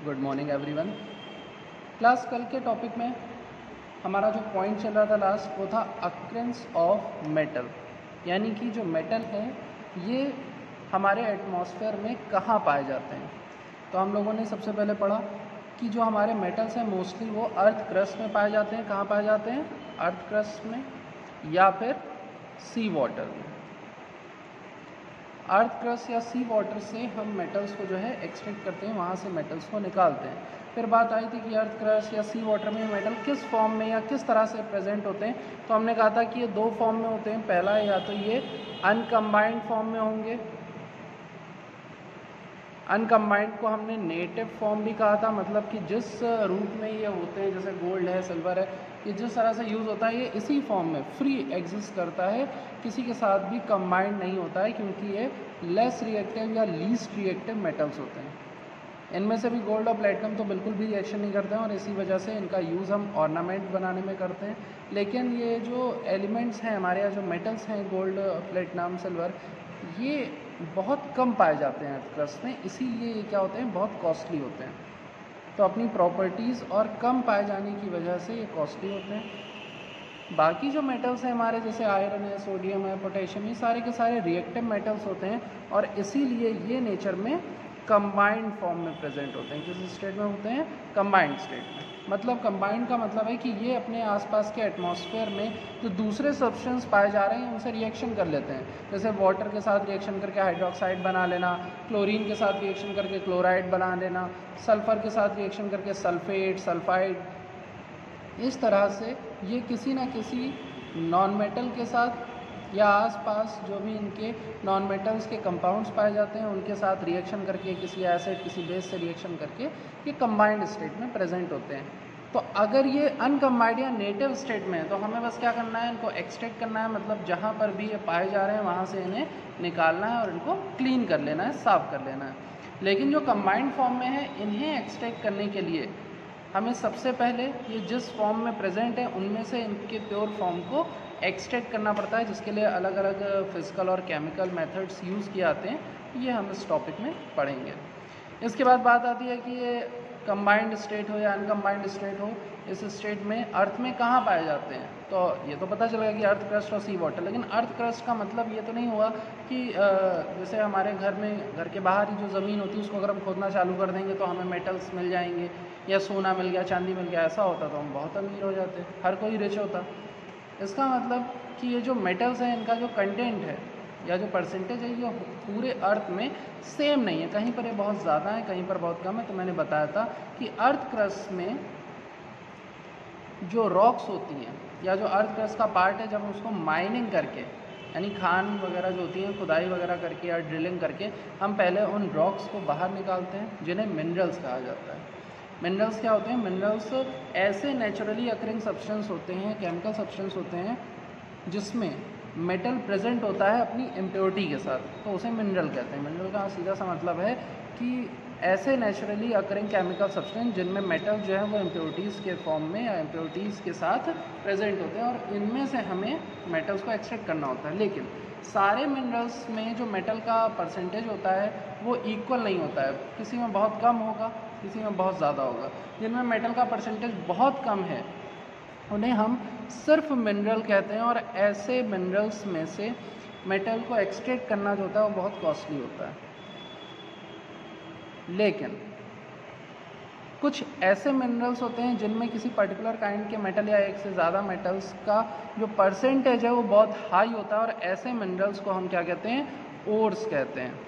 Good morning everyone. Class कल के topic में हमारा जो पॉइंट चल रहा था लास्ट वो था अक्रेंस ऑफ मेटल, यानी कि जो मेटल है ये हमारे एटमॉस्फेयर में कहाँ पाए जाते हैं। तो हम लोगों ने सबसे पहले पढ़ा कि जो हमारे मेटल्स हैं मोस्टली वो अर्थ क्रस्ट में पाए जाते हैं। कहाँ पाए जाते हैं? अर्थ क्रस्ट में या फिर सी वाटर में। अर्थ क्रस्ट या सी वाटर से हम मेटल्स को जो है एक्सट्रैक्ट करते हैं, वहाँ से मेटल्स को निकालते हैं। फिर बात आई थी कि अर्थ क्रस्ट या सी वाटर में मेटल किस फॉर्म में या किस तरह से प्रेजेंट होते हैं। तो हमने कहा था कि ये दो फॉर्म में होते हैं। पहला या तो ये अनकम्बाइंड फॉर्म में होंगे, अनकम्बाइंड को हमने नेटिव फॉर्म भी कहा था, मतलब कि जिस रूप में ये होते हैं, जैसे गोल्ड है, सिल्वर है, ये जिस तरह से यूज़ होता है ये इसी फॉर्म में फ्री एग्जिस्ट करता है, किसी के साथ भी कंबाइंड नहीं होता है, क्योंकि ये लेस रिएक्टिव या लीस्ट रिएक्टिव मेटल्स होते हैं। इनमें से भी गोल्ड और प्लेटिनम तो बिल्कुल भी रिएक्शन नहीं करते हैं और इसी वजह से इनका यूज़ हम ऑर्नामेंट बनाने में करते हैं। लेकिन ये जो एलिमेंट्स हैं हमारे यहाँ, जो मेटल्स हैं गोल्ड, प्लेटिनम, सिल्वर, ये बहुत कम पाए जाते हैं अर्थ क्रस्ट में, इसीलिए ये क्या होते हैं, बहुत कॉस्टली होते हैं। तो अपनी प्रॉपर्टीज़ और कम पाए जाने की वजह से ये कॉस्टली होते हैं। बाकी जो मेटल्स हैं हमारे, जैसे आयरन है, सोडियम है, पोटेशियम, ये सारे के सारे रिएक्टिव मेटल्स होते हैं और इसीलिए ये नेचर में कंबाइंड फॉर्म में प्रेजेंट होते हैं। किस स्टेट में होते हैं? कंबाइंड स्टेट में। मतलब कंबाइंड का मतलब है कि ये अपने आसपास के एटमॉस्फेयर में जो दूसरे सब्सटेंस पाए जा रहे हैं उनसे रिएक्शन कर लेते हैं। जैसे वाटर के साथ रिएक्शन करके हाइड्रोक्साइड बना लेना, क्लोरीन के साथ रिएक्शन करके क्लोराइड बना लेना, सल्फ़र के साथ रिएक्शन करके सल्फेट, सल्फाइड। इस तरह से ये किसी न किसी नॉन मेटल के साथ या आसपास जो भी इनके नॉन मेटल्स के कंपाउंड्स पाए जाते हैं उनके साथ रिएक्शन करके, किसी एसिड किसी बेस से रिएक्शन करके ये कंबाइंड स्टेट में प्रेजेंट होते हैं। तो अगर ये अनकम्बाइंड या नेटिव स्टेट में है तो हमें बस क्या करना है, इनको एक्सट्रैक्ट करना है, मतलब जहाँ पर भी ये पाए जा रहे हैं वहाँ से इन्हें निकालना है और इनको क्लीन कर लेना है, साफ़ कर लेना है। लेकिन जो कंबाइंड फॉर्म में है इन्हें एक्सट्रैक्ट करने के लिए हमें सबसे पहले ये जिस फॉर्म में प्रेजेंट है उनमें से इनके प्योर फॉर्म को एक्सट्रैक्ट करना पड़ता है, जिसके लिए अलग अलग फिजिकल और केमिकल मेथड्स यूज़ किए जाते हैं। ये हम इस टॉपिक में पढ़ेंगे। इसके बाद बात आती है कि ये कंबाइंड स्टेट हो या अनकम्बाइंड स्टेट हो, इस स्टेट में अर्थ में कहाँ पाए जाते हैं। तो ये तो पता चलेगा कि अर्थ क्रस्ट और सी वाटर, लेकिन अर्थ क्रस्ट का मतलब ये तो नहीं हुआ कि जैसे हमारे घर में, घर के बाहर ही जो ज़मीन होती है उसको अगर हम खोदना चालू कर देंगे तो हमें मेटल्स मिल जाएंगे या सोना मिल गया, चांदी मिल गया। ऐसा होता तो हम बहुत अमीर हो जाते, हर कोई रिच होता। इसका मतलब कि ये जो मेटल्स हैं इनका जो कंटेंट है या जो परसेंटेज है ये पूरे अर्थ में सेम नहीं है। कहीं पर ये बहुत ज़्यादा है, कहीं पर बहुत कम है। तो मैंने बताया था कि अर्थ क्रस्ट में जो रॉक्स होती हैं या जो अर्थ क्रस्ट का पार्ट है, जब उसको माइनिंग करके, यानी खान वगैरह जो होती हैं, खुदाई वगैरह करके या ड्रिलिंग करके, हम पहले उन रॉक्स को बाहर निकालते हैं जिन्हें मिनरल्स कहा जाता है। मिनरल्स क्या होते हैं? मिनरल्स ऐसे नेचुरली अकरिंग सब्सटेंस होते हैं, केमिकल सब्सटेंस होते हैं जिसमें मेटल प्रेजेंट होता है अपनी इम्प्योरिटी के साथ, तो उसे मिनरल कहते हैं। मिनरल का सीधा सा मतलब है कि ऐसे नेचुरली अकरिंग केमिकल सब्सटेंस जिनमें मेटल जो है वो इम्प्योरिटीज़ के फॉर्म में या इम्प्योरिटीज़ के साथ प्रेजेंट होते हैं और इनमें से हमें मेटल्स को एक्सट्रैक्ट करना होता है। लेकिन सारे मिनरल्स में जो मेटल का परसेंटेज होता है वो इक्वल नहीं होता है, किसी में बहुत कम होगा, किसी में बहुत ज़्यादा होगा। जिनमें मेटल का परसेंटेज बहुत कम है उन्हें हम सिर्फ मिनरल कहते हैं और ऐसे मिनरल्स में से मेटल को एक्सट्रैक्ट करना जो होता है वो बहुत कॉस्टली होता है। लेकिन कुछ ऐसे मिनरल्स होते हैं जिनमें किसी पर्टिकुलर काइंड के मेटल या एक से ज़्यादा मेटल्स का जो परसेंटेज है वो बहुत हाई होता है और ऐसे मिनरल्स को हम क्या कहते हैं? ओर्स कहते हैं,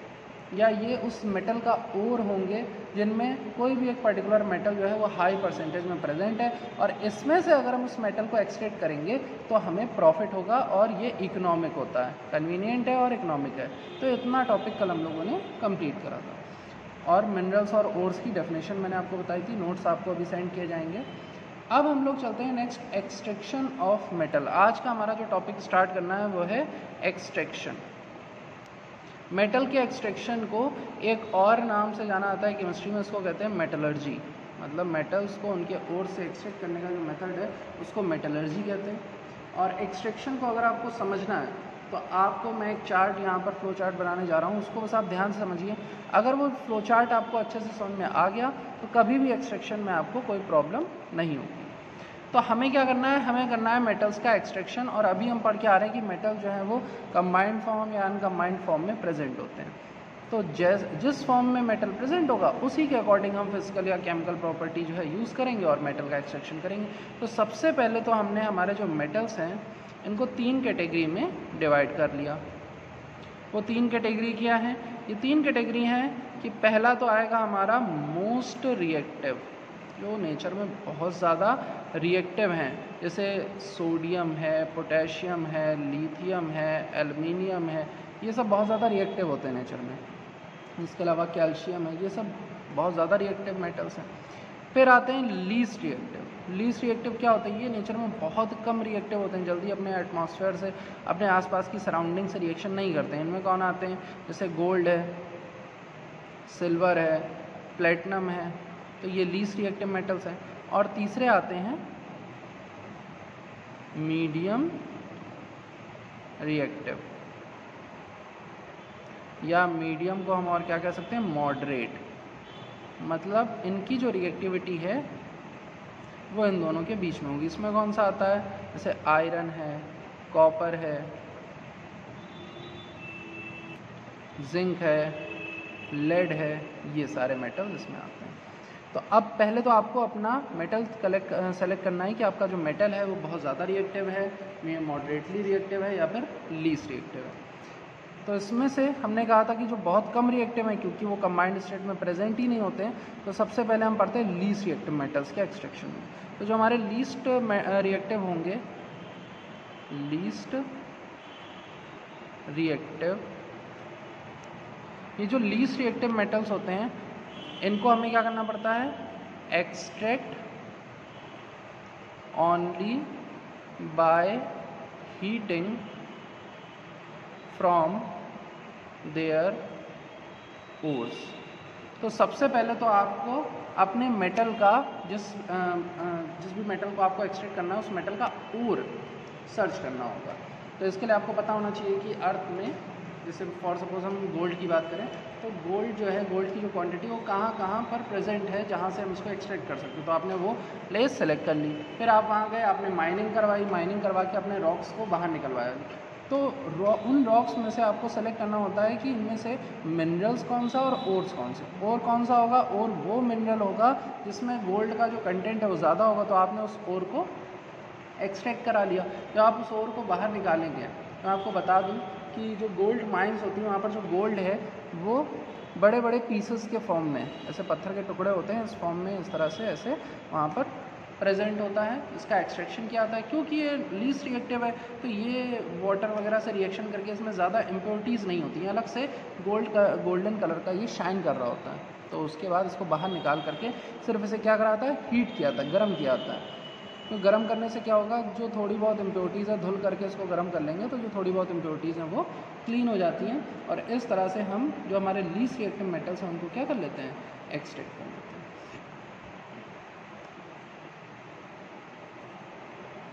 या ये उस मेटल का ओर होंगे जिनमें कोई भी एक पर्टिकुलर मेटल जो है वो हाई परसेंटेज में प्रेजेंट है और इसमें से अगर हम उस मेटल को एक्सट्रैक्ट करेंगे तो हमें प्रॉफिट होगा और ये इकोनॉमिक होता है, कन्वीनियंट है और इकोनॉमिक है। तो इतना टॉपिक कल हम लोगों ने कंप्लीट करा था और मिनरल्स और ओर्स की डेफिनेशन मैंने आपको बताई थी, नोट्स आपको अभी सेंड किए जाएंगे। अब हम लोग चलते हैं नेक्स्ट, एक्सट्रैक्शन ऑफ मेटल। आज का हमारा जो टॉपिक स्टार्ट करना है वो है एक्सट्रैक्शन। मेटल के एक्सट्रैक्शन को एक और नाम से जाना जाता है केमिस्ट्री में, उसको कहते हैं मेटलर्जी। मतलब मेटल्स को उनके ओर से एक्सट्रैक्ट करने का जो मेथड है उसको मेटलर्जी कहते हैं। और एक्सट्रैक्शन को अगर आपको समझना है तो आपको मैं एक चार्ट यहाँ पर फ्लो चार्ट बनाने जा रहा हूँ, उसको बस आप ध्यान से समझिए। अगर वो फ्लो चार्ट आपको अच्छे से समझ में आ गया तो कभी भी एक्सट्रैक्शन में आपको कोई प्रॉब्लम नहीं होगी। तो हमें क्या करना है, हमें करना है मेटल्स का एक्सट्रैक्शन। और अभी हम पढ़ के आ रहे हैं कि मेटल जो है वो कंबाइंड फॉर्म या अनकम्बाइंड फॉर्म में प्रेजेंट होते हैं। तो जिस फॉर्म में मेटल प्रेजेंट होगा उसी के अकॉर्डिंग हम फिजिकल या केमिकल प्रॉपर्टी जो है यूज़ करेंगे और मेटल का एक्सट्रैक्शन करेंगे। तो सबसे पहले तो हमने हमारे जो मेटल्स हैं इनको 3 कैटेगरी में डिवाइड कर लिया। वो 3 कैटेगरी क्या हैं? ये 3 कैटेगरी हैं कि पहला तो आएगा हमारा मोस्ट रिएक्टिव, जो नेचर में बहुत ज़्यादा रिएक्टिव हैं, जैसे सोडियम है, पोटेशियम है, लिथियम है, एल्युमिनियम है, ये सब बहुत ज़्यादा रिएक्टिव होते हैं नेचर में। इसके अलावा कैल्शियम है, ये सब बहुत ज़्यादा रिएक्टिव मेटल्स हैं। फिर आते हैं लीस्ट रिएक्टिव। लीस्ट रिएक्टिव क्या होते हैं? ये नेचर में बहुत कम रिएक्टिव होते हैं, जल्दी अपने एटमॉस्फेयर से, अपने आसपास की सराउंडिंग से रिएक्शन नहीं करते हैं। इनमें कौन आते हैं? जैसे गोल्ड है, सिल्वर है, प्लेटिनम है, तो ये लीस्ट रिएक्टिव मेटल्स हैं। और तीसरे आते हैं मीडियम रिएक्टिव, या मीडियम को हम और क्या कह सकते हैं? मॉडरेट। मतलब इनकी जो रिएक्टिविटी है वो इन दोनों के बीच में होगी। इसमें कौन सा आता है? जैसे आयरन है, कॉपर है, जिंक है, लेड है, ये सारे मेटल इसमें आते हैं। तो अब पहले तो आपको अपना मेटल सेलेक्ट करना है कि आपका जो मेटल है वो बहुत ज़्यादा रिएक्टिव है, मॉडरेटली रिएक्टिव है, या फिर लीस्ट रिएक्टिव है। तो इसमें से हमने कहा था कि जो बहुत कम रिएक्टिव है, क्योंकि वो कंबाइंड स्टेट में प्रेजेंट ही नहीं होते हैं, तो सबसे पहले हम पढ़ते हैं लीस्ट रिएक्टिव मेटल्स के एक्सट्रैक्शन में। तो जो हमारे लीस्ट रिएक्टिव होंगे, लीस्ट रिएक्टिव, ये जो लीस्ट रिएक्टिव मेटल्स होते हैं इनको हमें क्या करना पड़ता है? Extract only by heating from their ores. तो सबसे पहले तो आपको अपने मेटल का जिस भी मेटल को आपको एक्सट्रैक्ट करना है उस मेटल का ओर सर्च करना होगा। तो इसके लिए आपको पता होना चाहिए कि अर्थ में, जैसे फॉर सपोज हम गोल्ड की बात करें, तो गोल्ड जो है, गोल्ड की जो क्वांटिटी वो कहाँ पर प्रेजेंट है जहाँ से हम इसको एक्सट्रैक्ट कर सकते हैं। तो आपने वो प्लेस सेलेक्ट कर ली, फिर आप वहाँ गए, आपने माइनिंग करवाई, माइनिंग करवा के अपने रॉक्स को बाहर निकलवाया। तो उन रॉक्स में से आपको सेलेक्ट करना होता है कि इनमें से मिनरल्स कौन सा और ओर्स कौन से। और कौन सा होगा? और वो मिनरल होगा जिसमें गोल्ड का जो कंटेंट है वो ज़्यादा होगा, तो आपने उस ओर को एक्सट्रैक्ट करा लिया। जब आप उस ओर को बाहर निकालेंगे, मैं आपको बता दूं कि जो गोल्ड माइंस होती हैं वहाँ पर जो गोल्ड है वो बड़े बड़े पीसेस के फॉर्म में, ऐसे पत्थर के टुकड़े होते हैं इस फॉर्म में, इस तरह से ऐसे वहाँ पर प्रेजेंट होता है। इसका एक्सट्रैक्शन क्या आता है? क्योंकि ये लीस्ट रिएक्टिव है तो ये वाटर वगैरह से रिएक्शन करके इसमें ज़्यादा इम्प्योरिटीज़ नहीं होती हैं, अलग से गोल्डन कलर का ये शाइन कर रहा होता है। तो उसके बाद इसको बाहर निकाल करके सिर्फ इसे क्या कराता है? हीट किया जाता है, गर्म किया जाता है। तो गर्म करने से क्या होगा? जो थोड़ी बहुत इम्प्योरिटीज़ है, धुल करके इसको गर्म कर लेंगे तो जो थोड़ी बहुत इम्प्योरिटीज़ हैं वो क्लीन हो जाती हैं, और इस तरह से हम जो हमारे लीस्ट रिएक्टिव मेटल्स हैं उनको क्या कर लेते हैं? एक्सट्रैक्ट कर लेते हैं।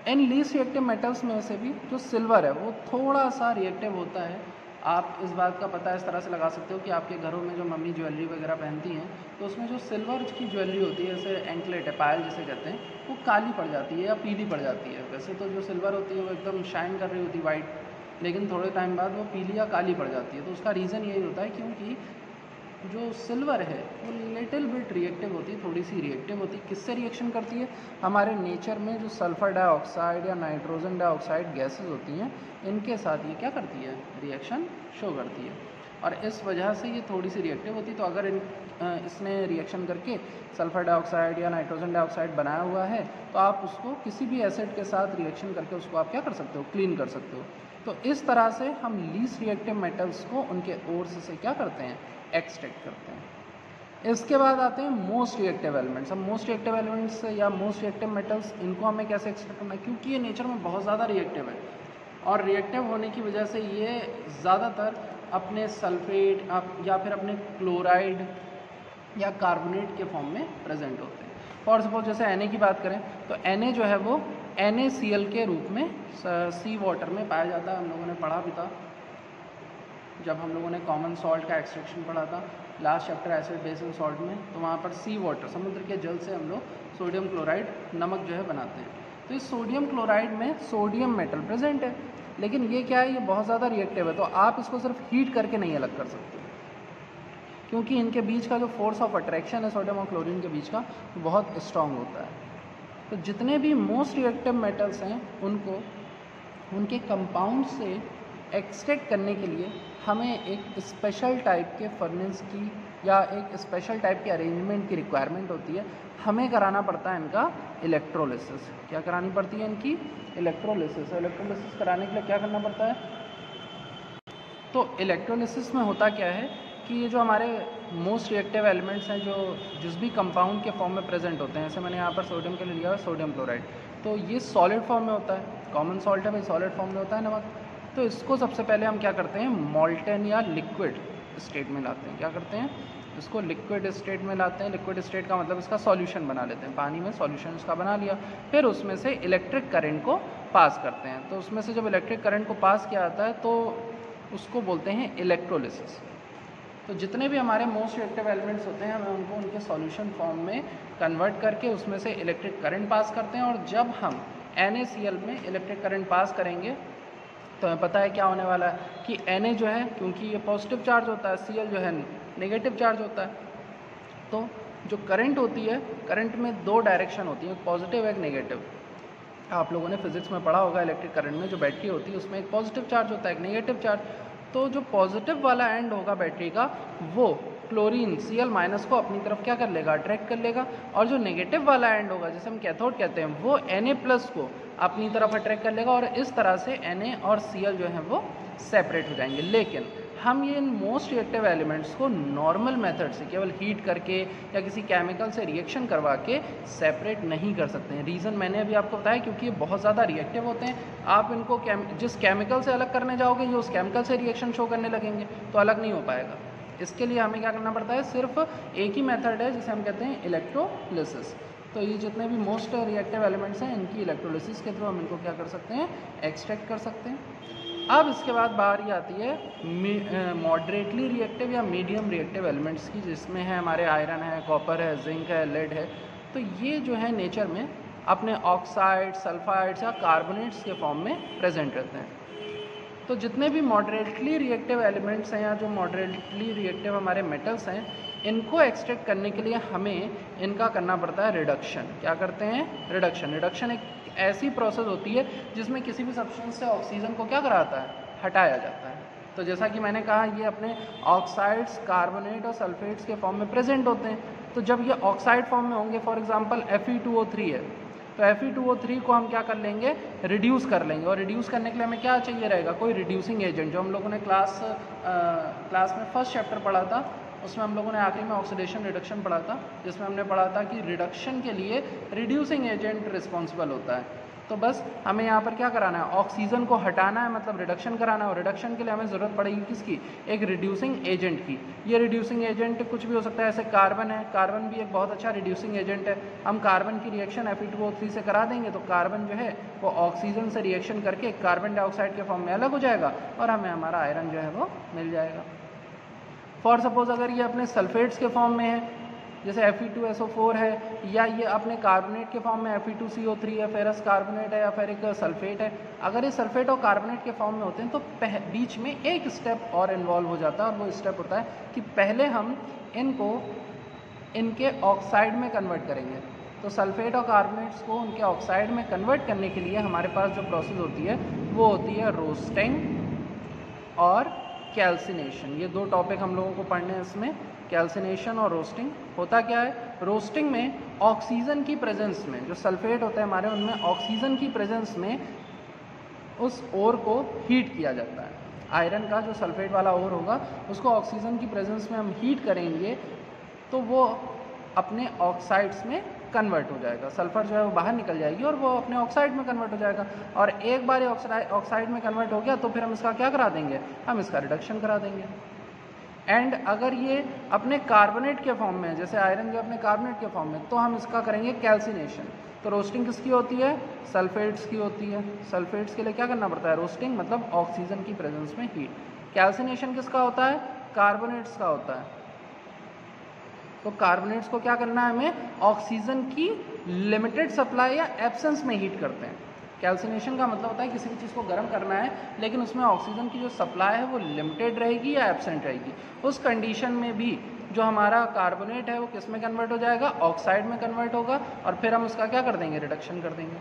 इन लीस्ट रिएक्टिव मेटल्स में से भी जो सिल्वर है वो थोड़ा सा रिएक्टिव होता है। आप इस बात का पता इस तरह से लगा सकते हो कि आपके घरों में जो मम्मी ज्वेलरी वगैरह पहनती हैं तो उसमें जो सिल्वर की ज्वेलरी होती है, जैसे एंकलेट है, पायल जिसे कहते हैं, वो काली पड़ जाती है या पीली पड़ जाती है। वैसे तो जो सिल्वर होती है वो एकदम शाइन कर रही होती है वाइट, लेकिन थोड़े टाइम बाद वो पीली या काली पड़ जाती है। तो उसका रीज़न यही होता है क्योंकि जो सिल्वर है वो लिटिल बिट रिएक्टिव होती है, थोड़ी सी रिएक्टिव होती है। किससे रिएक्शन करती है? हमारे नेचर में जो सल्फ़र डाइऑक्साइड या नाइट्रोजन डाइऑक्साइड गैसेस होती हैं इनके साथ ये क्या करती है? रिएक्शन शो करती है, और इस वजह से ये थोड़ी सी रिएक्टिव होती है। तो अगर इसने रिएक्शन करके सल्फ़र डाइऑक्साइड या नाइट्रोजन डाइऑक्साइड बनाया हुआ है तो आप उसको किसी भी एसिड के साथ रिएक्शन करके उसको आप क्या कर सकते हो? क्लीन कर सकते हो। तो इस तरह से हम लीस्ट रिएक्टिव मेटल्स को उनके ओर्स से क्या करते हैं? एक्सट्रैक्ट करते हैं। इसके बाद आते हैं मोस्ट रिएक्टिव एलिमेंट्स। अब मोस्ट रिएक्टिव एलिमेंट्स या मोस्ट रिएक्टिव मेटल्स, इनको हमें कैसे एक्सट्रैक्ट करना है? क्योंकि ये नेचर में बहुत ज़्यादा रिएक्टिव है, और रिएक्टिव होने की वजह से ये ज़्यादातर अपने सल्फेट या फिर अपने क्लोराइड या कार्बोनेट के फॉर्म में प्रेजेंट होते हैं। फॉर सपोज जैसे Na की बात करें तो Na जो है वो NaCl के रूप में सी वाटर में पाया जाता है। हम लोगों ने पढ़ा भी था जब हम लोगों ने कॉमन सॉल्ट का एक्सट्रैक्शन पढ़ा था last chapter acid base and salt में, तो वहाँ पर सी वाटर समुद्र के जल से हम लोग सोडियम क्लोराइड नमक जो है बनाते हैं। तो इस सोडियम क्लोराइड में सोडियम मेटल प्रेजेंट है, लेकिन ये क्या है, ये बहुत ज़्यादा रिएक्टिव है, तो आप इसको सिर्फ हीट करके नहीं अलग कर सकते, क्योंकि इनके बीच का जो फोर्स ऑफ अट्रैक्शन है सोडियम और क्लोरीन के बीच का बहुत स्ट्रांग होता है। तो जितने भी मोस्ट रिएक्टिव मेटल्स हैं उनको उनके कंपाउंड से एक्सट्रैक्ट करने के लिए हमें एक स्पेशल टाइप के फर्नेस की या एक स्पेशल टाइप के अरेंजमेंट की रिक्वायरमेंट होती है। हमें कराना पड़ता है इनका इलेक्ट्रोलिसिस। क्या करानी पड़ती है इनकी? इलेक्ट्रोलिसिस। इलेक्ट्रोलिसिस कराने के लिए क्या करना पड़ता है? तो इलेक्ट्रोलिसिस में होता क्या है कि ये जो हमारे मोस्ट रिएक्टिव एलिमेंट्स हैं जो जिस भी कंपाउंड के फॉर्म में प्रेजेंट होते हैं, जैसे मैंने यहाँ पर सोडियम के लिए लिया है सोडियम क्लोराइड, तो ये सॉलिड फॉर्म में होता है, कॉमन सॉल्ट है भाई, सॉलिड फॉर्म में होता है नमक। तो इसको सबसे पहले हम क्या करते हैं, मॉल्टन या लिक्विड स्टेट में लाते हैं। क्या करते हैं? इसको लिक्विड स्टेट में लाते हैं। लिक्विड स्टेट का मतलब इसका सॉल्यूशन बना लेते हैं, पानी में सॉल्यूशन इसका बना लिया, फिर उसमें से इलेक्ट्रिक करंट को पास करते हैं। तो उसमें से जब इलेक्ट्रिक करंट को पास किया जाता है तो उसको बोलते हैं इलेक्ट्रोलिसिस। तो जितने भी हमारे मोस्ट रिएक्टिव एलिमेंट्स होते हैं हमें उनको उनके सॉल्यूशन फॉर्म में कन्वर्ट करके उसमें से इलेक्ट्रिक करंट पास करते हैं, और जब हम NaCl में इलेक्ट्रिक करंट पास करेंगे तो हमें पता है क्या होने वाला है कि Na जो है, क्योंकि ये पॉजिटिव चार्ज होता है, Cl जो है नेगेटिव चार्ज होता है, तो जो करंट होती है, करंट में दो डायरेक्शन होती है, एक पॉजिटिव एक नेगेटिव। आप लोगों ने फिजिक्स में पढ़ा होगा, इलेक्ट्रिक करंट में जो बैटरी होती है उसमें एक पॉजिटिव चार्ज होता है एक नेगेटिव चार्ज। तो जो पॉजिटिव वाला एंड होगा बैटरी का वो क्लोरीन Cl- को अपनी तरफ क्या कर लेगा, अट्रैक्ट कर लेगा, और जो नेगेटिव वाला एंड होगा जिसे हम कैथोड कहते हैं वो Na+ को अपनी तरफ अट्रैक्ट कर लेगा, और इस तरह से Na और Cl जो है वो सेपरेट हो जाएंगे। लेकिन हम ये इन मोस्ट रिएक्टिव एलिमेंट्स को नॉर्मल मेथड से केवल हीट करके या किसी केमिकल से रिएक्शन करवा के सेपरेट नहीं कर सकते हैं। रीज़न मैंने अभी आपको बताया, क्योंकि ये बहुत ज़्यादा रिएक्टिव होते हैं। आप इनको जिस केमिकल से अलग करने जाओगे ये उस केमिकल से रिएक्शन शो करने लगेंगे तो अलग नहीं हो पाएगा। इसके लिए हमें क्या करना पड़ता है, सिर्फ एक ही मेथड है जिसे हम कहते हैं इलेक्ट्रोलिसिस। तो ये जितने भी मोस्ट रिएक्टिव एलिमेंट्स हैं इनकी इलेक्ट्रोलिसिस के थ्रू हम इनको क्या कर सकते हैं, एक्सट्रैक्ट कर सकते हैं। अब इसके बाद बारी आती है मॉडरेटली रिएक्टिव या मीडियम रिएक्टिव एलिमेंट्स की, जिसमें है हमारे आयरन है, कॉपर है, जिंक है, लेड है। तो ये जो है नेचर में अपने ऑक्साइड, सल्फाइड्स या कार्बोनेट्स के फॉर्म में प्रेजेंट रहते हैं। तो जितने भी मॉडरेटली रिएक्टिव एलिमेंट्स हैं या जो मॉडरेटली रिएक्टिव हमारे मेटल्स हैं, इनको एक्सट्रैक्ट करने के लिए हमें इनका करना पड़ता है रिडक्शन। क्या करते हैं? रिडक्शन। रिडक्शन एक ऐसी प्रोसेस होती है जिसमें किसी भी सब्सटेंस से ऑक्सीजन को क्या कराता है, हटाया जाता है। तो जैसा कि मैंने कहा ये अपने ऑक्साइड्स, कार्बोनेट और सल्फेट्स के फॉर्म में प्रेजेंट होते हैं। तो जब ये ऑक्साइड फॉर्म में होंगे, फॉर एग्जांपल Fe2O3 है, तो Fe2O3 को हम क्या कर लेंगे, रिड्यूस कर लेंगे। और रिड्यूस करने के लिए हमें क्या चाहिए रहेगा, कोई रिड्यूसिंग एजेंट, जो हम लोगों ने क्लास में फर्स्ट चैप्टर पढ़ा था, उसमें हम लोगों ने आखिरी में ऑक्सीडेशन रिडक्शन पढ़ा था, जिसमें हमने पढ़ा था कि रिडक्शन के लिए रिड्यूसिंग एजेंट रिस्पॉन्सिबल होता है। तो बस हमें यहाँ पर क्या कराना है, ऑक्सीजन को हटाना है, मतलब रिडक्शन कराना है। और रिडक्शन के लिए हमें ज़रूरत पड़ेगी किसकी, एक रिड्यूसिंग एजेंट की। ये रिड्यूसिंग एजेंट कुछ भी हो सकता है, ऐसे कार्बन है, कार्बन भी एक बहुत अच्छा रिड्यूसिंग एजेंट है। हम कार्बन की रिएक्शन Fe2O3 से करा देंगे तो कार्बन जो है वो ऑक्सीजन से रिएक्शन करके कार्बन डाइऑक्साइड के फॉर्म में अलग हो जाएगा और हमें हमारा आयरन जो है वो मिल जाएगा। फॉर सपोज अगर ये अपने सल्फेट्स के फॉर्म में है, जैसे Fe2SO4 है, या ये अपने कार्बोनेट के फॉर्म में Fe2CO3 है, फेरस कार्बोनेट है या फिर एक सल्फेट है, अगर ये सल्फेट और कार्बोनेट के फॉर्म में होते हैं तो बीच में एक स्टेप और इन्वॉल्व हो जाता है, और वो स्टेप होता है कि पहले हम इनको इनके ऑक्साइड में कन्वर्ट करेंगे। तो सल्फेट और कार्बोनेट्स को उनके ऑक्साइड में कन्वर्ट करने के लिए हमारे पास जो प्रोसेस होती है वो होती है रोस्टिंग और कैल्सिनेशन। ये दो टॉपिक हम लोगों को पढ़ने हैं इसमें, कैल्सिनेशन और रोस्टिंग। होता क्या है, रोस्टिंग में ऑक्सीजन की प्रेजेंस में, जो सल्फेट होते हैं हमारे उनमें ऑक्सीजन की प्रेजेंस में उस ओर को हीट किया जाता है। आयरन का जो सल्फेट वाला ओर होगा उसको ऑक्सीजन की प्रेजेंस में हम हीट करेंगे तो वो अपने ऑक्साइड्स में कन्वर्ट हो जाएगा। सल्फर जो है वो बाहर निकल जाएगी और वो अपने ऑक्साइड में कन्वर्ट हो जाएगा। और एक बार ये ऑक्साइड में कन्वर्ट हो गया तो फिर हम इसका क्या करा देंगे, हम इसका रिडक्शन करा देंगे। एंड अगर ये अपने कार्बोनेट के फॉर्म में है, जैसे आयरन जो अपने कार्बोनेट के फॉर्म में, तो हम इसका करेंगे कैल्सिनेशन। तो रोस्टिंग किसकी होती है? सल्फेट्स की होती है। सल्फेट्स के लिए क्या करना पड़ता है? रोस्टिंग, मतलब ऑक्सीजन की प्रेजेंस में हीट। कैल्सिनेशन किसका होता है? कार्बोनेट्स का होता है। तो कार्बोनेट्स को क्या करना है हमें? ऑक्सीजन की लिमिटेड सप्लाई या एब्सेंस में हीट करते हैं। कैल्सिनेशन का मतलब होता है किसी भी चीज़ को गर्म करना है लेकिन उसमें ऑक्सीजन की जो सप्लाई है वो लिमिटेड रहेगी या एब्सेंट रहेगी। उस कंडीशन में भी जो हमारा कार्बोनेट है वो किस में कन्वर्ट हो जाएगा? ऑक्साइड में कन्वर्ट होगा, और फिर हम उसका क्या कर देंगे? रिडक्शन कर देंगे।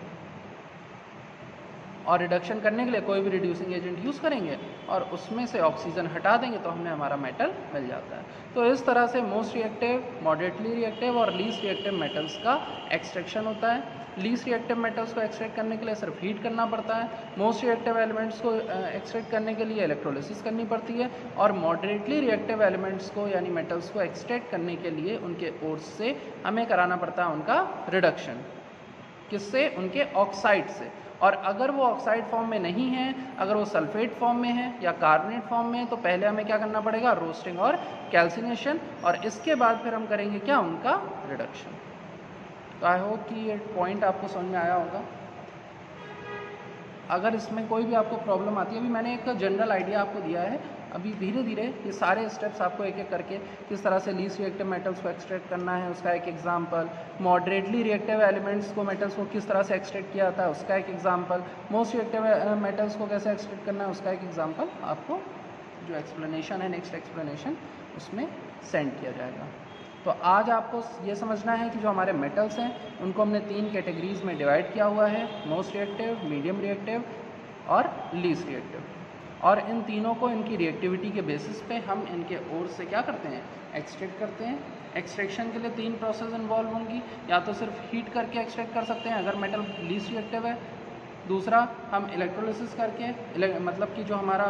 और रिडक्शन करने के लिए कोई भी रिड्यूसिंग एजेंट यूज़ करेंगे और उसमें से ऑक्सीजन हटा देंगे तो हमें हमारा मेटल मिल जाता है। तो इस तरह से मोस्ट रिएक्टिव, मॉडरेटली रिएक्टिव और लीस्ट रिएक्टिव मेटल्स का एक्सट्रैक्शन होता है। लीस्ट रिएक्टिव मेटल्स को एक्सट्रैक्ट करने के लिए सिर्फ हीट करना पड़ता है। मोस्ट रिएक्टिव एलिमेंट्स को एक्सट्रैक्ट करने के लिए इलेक्ट्रोलिसिस करनी पड़ती है। और मॉडरेटली रिएक्टिव एलिमेंट्स को यानी मेटल्स को एक्सट्रैक्ट करने के लिए उनके ओर्स से हमें कराना पड़ता है उनका रिडक्शन। किससे? उनके ऑक्साइड से। और अगर वो ऑक्साइड फॉर्म में नहीं है, अगर वो सल्फेट फॉर्म में है या कार्बोनेट फॉर्म में है, तो पहले हमें क्या करना पड़ेगा? रोस्टिंग और कैल्सिनेशन, और इसके बाद फिर हम करेंगे क्या? उनका रिडक्शन। तो आई होप कि ये पॉइंट आपको समझ में आया होगा। अगर इसमें कोई भी आपको प्रॉब्लम आती है, अभी मैंने एक जनरल आइडिया आपको दिया है, अभी धीरे धीरे ये सारे स्टेप्स आपको एक एक करके किस तरह से लीस्ट रिएक्टिव मेटल्स को एक्सट्रैक्ट करना है उसका एक एग्जांपल, मॉडरेटली रिएक्टिव एलिमेंट्स को, मेटल्स को किस तरह से एक्सट्रैक्ट किया जाता है उसका एक एग्जांपल, मोस्ट रिएक्टिव मेटल्स को कैसे एक्सट्रैक्ट करना है उसका एक एग्जांपल आपको जो एक्सप्लेनेशन है, नेक्स्ट एक्सप्लेनेशन, उसमें सेंड किया जाएगा। तो आज आपको ये समझना है कि जो हमारे मेटल्स हैं उनको हमने 3 कैटेगरीज में डिवाइड किया हुआ है, मोस्ट रिएक्टिव, मीडियम रिएक्टिव और लीस्ट रिएक्टिव। और इन तीनों को इनकी रिएक्टिविटी के बेसिस पे हम इनके ओर से क्या करते हैं? एक्सट्रैक्ट करते हैं। एक्सट्रैक्शन के लिए 3 प्रोसेस इन्वॉल्व होंगी, या तो सिर्फ हीट करके एक्सट्रैक्ट कर सकते हैं अगर मेटल लीस्ट रिएक्टिव है, दूसरा हम इलेक्ट्रोलिसिस करके मतलब कि जो हमारा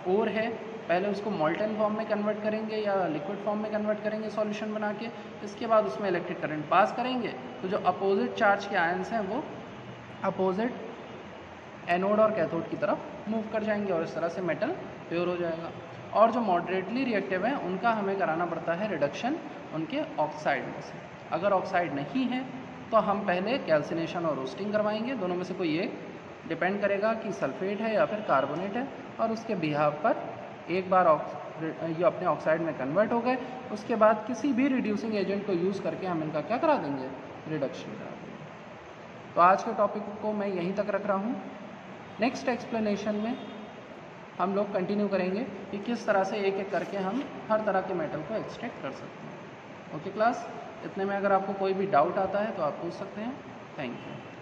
ओर है पहले उसको मोल्टन फॉर्म में कन्वर्ट करेंगे या लिक्विड फॉर्म में कन्वर्ट करेंगे सॉल्यूशन बना के, इसके बाद उसमें इलेक्ट्रिक करंट पास करेंगे तो जो अपोजिट चार्ज के आयंस हैं वो अपोजिट एनोड और कैथोड की तरफ मूव कर जाएंगे और इस तरह से मेटल प्योर हो जाएगा। और जो मॉडरेटली रिएक्टिव हैं उनका हमें कराना पड़ता है रिडक्शन उनके ऑक्साइड में से। अगर ऑक्साइड नहीं है तो हम पहले कैल्सिनेशन और रोस्टिंग करवाएंगे, दोनों में से कोई एक डिपेंड करेगा कि सल्फेट है या फिर कार्बोनेट है, और उसके बिहाव पर एक बार ये अपने ऑक्साइड में कन्वर्ट हो गए उसके बाद किसी भी रिड्यूसिंग एजेंट को यूज़ करके हम इनका क्या करा देंगे? रिडक्शन करा देंगे। तो आज के टॉपिक को मैं यहीं तक रख रहा हूँ। नेक्स्ट एक्सप्लेनेशन में हम लोग कंटिन्यू करेंगे कि किस तरह से एक एक करके हम हर तरह के मेटल को एक्सट्रैक्ट कर सकते हैं। ओके क्लास, इतने में अगर आपको कोई भी डाउट आता है तो आप पूछ सकते हैं। Thank you.